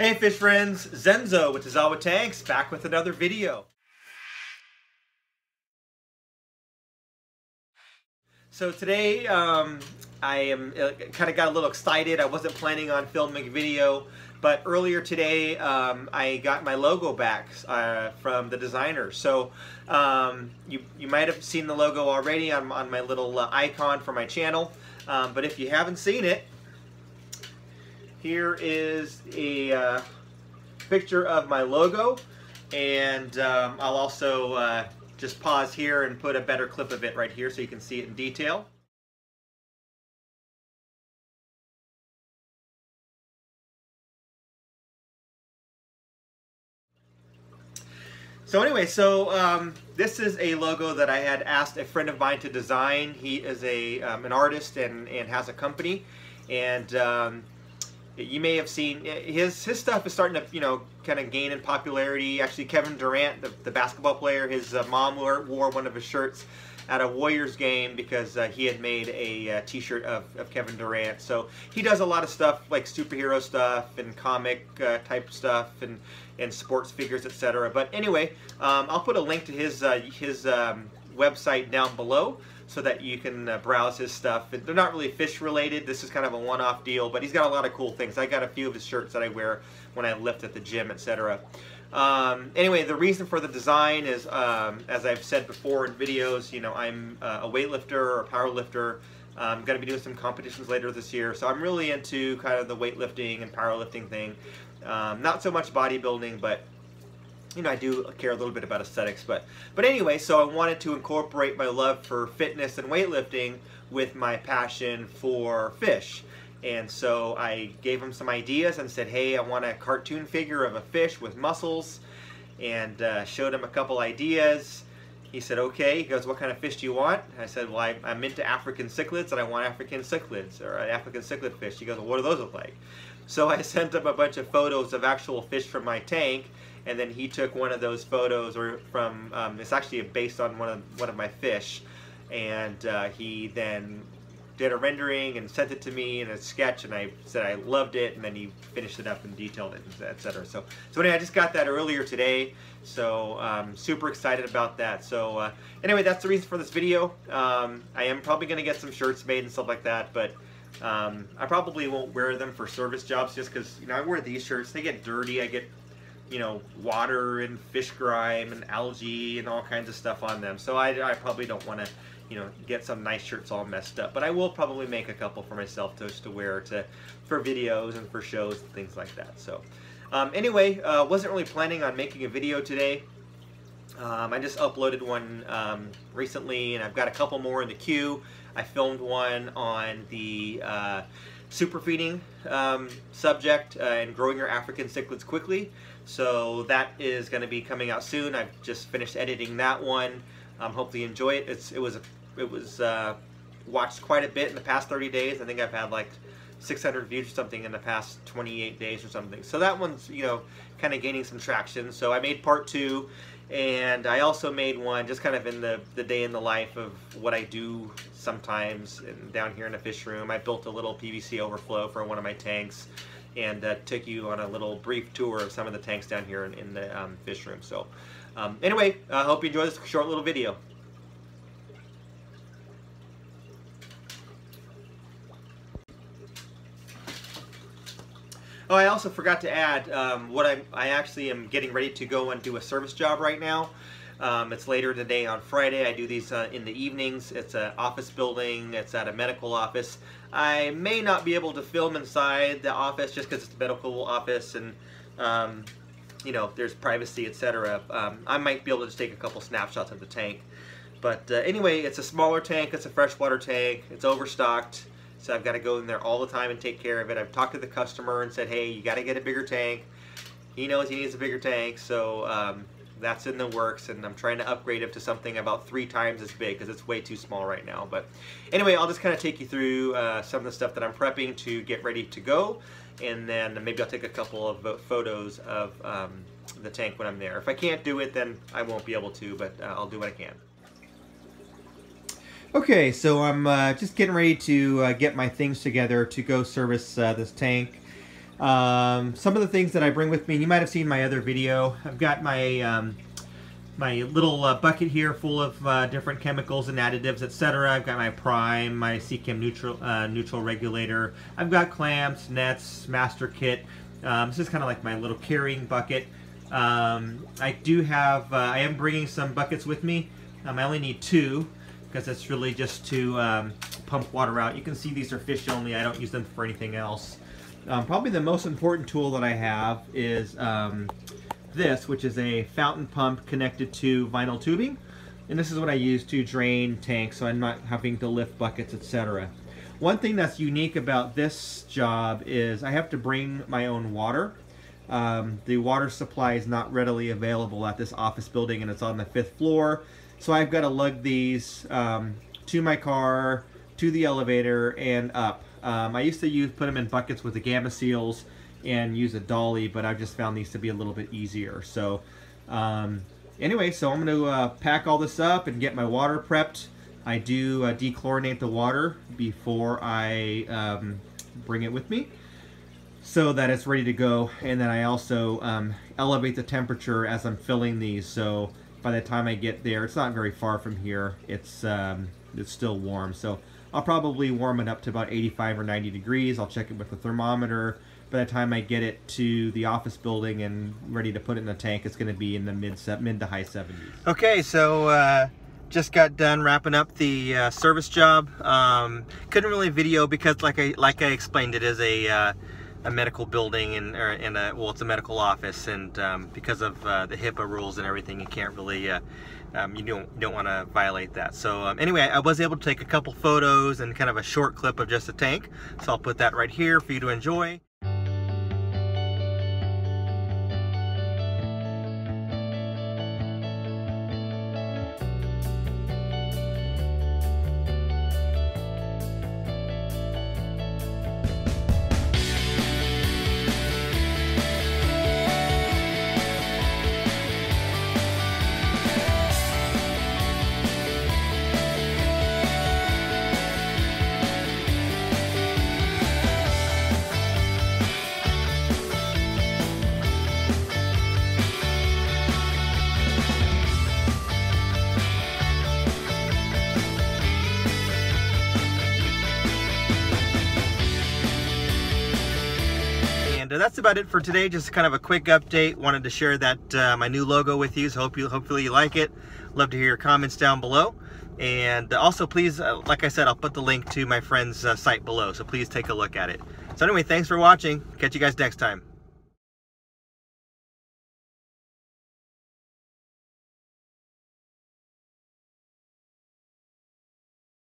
Hey fish friends, Zenzo with Tazawa Tanks, back with another video. So today I am kind of got a little excited. I wasn't planning on filming a video, but earlier today I got my logo back from the designer. So you might have seen the logo already on my little icon for my channel, but if you haven't seen it, here is a picture of my logo, and I'll also just pause here and put a better clip of it right here so you can see it in detail. So anyway, this is a logo that I had asked a friend of mine to design. He is an artist and has a company, and you may have seen his stuff is starting to kind of gain in popularity. Actually, Kevin Durant, the basketball player, his mom wore one of his shirts at a Warriors game because he had made a t-shirt of Kevin Durant. So he does a lot of stuff like superhero stuff and comic type stuff and sports figures, etc. But anyway, I'll put a link to his website down below so that you can browse his stuff. They're not really fish related. This is kind of a one-off deal, but he's got a lot of cool things. I got a few of his shirts that I wear when I lift at the gym, etc. Anyway, the reason for the design is, as I've said before in videos, I'm a weightlifter or a power lifter. I'm going to be doing some competitions later this year, so I'm really into kind of the weightlifting and powerlifting thing. Not so much bodybuilding, but I do care a little bit about aesthetics, but anyway, so I wanted to incorporate my love for fitness and weightlifting with my passion for fish. And so I gave him some ideas and said, hey, I want a cartoon figure of a fish with muscles, and showed him a couple ideas. He said, okay. He goes, what kind of fish do you want? I said, well, I'm into African cichlids, and I want African cichlids, or an African cichlid fish. He goes, well, what do those look like? So I sent him a bunch of photos of actual fish from my tank, and then he took one of those photos, or from, it's actually based on one of my fish, and he then did a rendering and sent it to me in a sketch, and I said I loved it, and then he finished it up and detailed it, etc. So anyway, I just got that earlier today, so super excited about that. So anyway, that's the reason for this video. I am probably going to get some shirts made and stuff like that, but I probably won't wear them for service jobs just because I wear these shirts. They get dirty. I get water and fish grime and algae and all kinds of stuff on them. So I probably don't want to get some nice shirts all messed up, but I will probably make a couple for myself just to wear for videos and for shows and things like that. So anyway, wasn't really planning on making a video today. I just uploaded one recently, and I've got a couple more in the queue. I filmed one on the super feeding subject and growing your African cichlids quickly. So that is going to be coming out soon. I've just finished editing that one. Hopefully you enjoy it. It was watched quite a bit in the past 30 days. I think I've had like 600 views or something in the past 28 days or something. So that one's kind of gaining some traction. So I made part 2, and I also made one just kind of in the day in the life of what I do sometimes down here in the fish room. I built a little PVC overflow for one of my tanks, and took you on a little brief tour of some of the tanks down here in the fish room. So anyway, I hope you enjoy this short little video. Oh, I also forgot to add I actually am getting ready to go and do a service job right now. It's later today on Friday. I do these in the evenings. It's an office building. It's at a medical office. I may not be able to film inside the office just because it's a medical office, and there's privacy, etc. I might be able to just take a couple snapshots of the tank. But anyway, it's a smaller tank. It's a freshwater tank. It's overstocked. So I've got to go in there all the time and take care of it. I've talked to the customer and said, hey, you got to get a bigger tank. He knows he needs a bigger tank, so that's in the works, and I'm trying to upgrade it to something about 3 times as big because it's way too small right now. But anyway, I'll just kind of take you through some of the stuff that I'm prepping to get ready to go, and then maybe I'll take a couple of photos of the tank when I'm there. If I can't do it, then I won't be able to, but I'll do what I can. Okay, so I'm just getting ready to get my things together to go service this tank. Some of the things that I bring with me, and you might have seen my other video, I've got my my little bucket here full of different chemicals and additives, etc. I've got my prime, my CChem neutral regulator. I've got clamps, nets, master kit. This is kind of like my little carrying bucket. I do have, I am bringing some buckets with me. I only need 2 because it's really just to pump water out. You can see these are fish only. I don't use them for anything else. Probably the most important tool that I have is this, which is a fountain pump connected to vinyl tubing. And this is what I use to drain tanks so I'm not having to lift buckets, etc. One thing that's unique about this job is I have to bring my own water. The water supply is not readily available at this office building, and it's on the 5th floor. So I've got to lug these to my car, to the elevator, and up. I used to put them in buckets with the gamma seals and use a dolly, but I've just found these to be a little bit easier. So anyway, so I'm going to pack all this up and get my water prepped. I do dechlorinate the water before I bring it with me so that it's ready to go, and then I also elevate the temperature as I'm filling these, so by the time I get there, it's not very far from here, it's still warm. So I'll probably warm it up to about 85 or 90 degrees. I'll check it with the thermometer. By the time I get it to the office building and ready to put it in the tank, it's going to be in the mid to high 70s. Okay, so just got done wrapping up the service job. Couldn't really video because, like I explained, it is a medical building and well, it's a medical office, and because of the HIPAA rules and everything, you can't really you don't want to violate that. So anyway, I was able to take a couple photos and kind of a short clip of just the tank, so I'll put that right here for you to enjoy. And that's about it for today. Just kind of a quick update. Wanted to share that my new logo with you. So hopefully you like it. Love to hear your comments down below. And also, please, like I said, I'll put the link to my friend's site below. So please take a look at it. So anyway, thanks for watching. Catch you guys next time.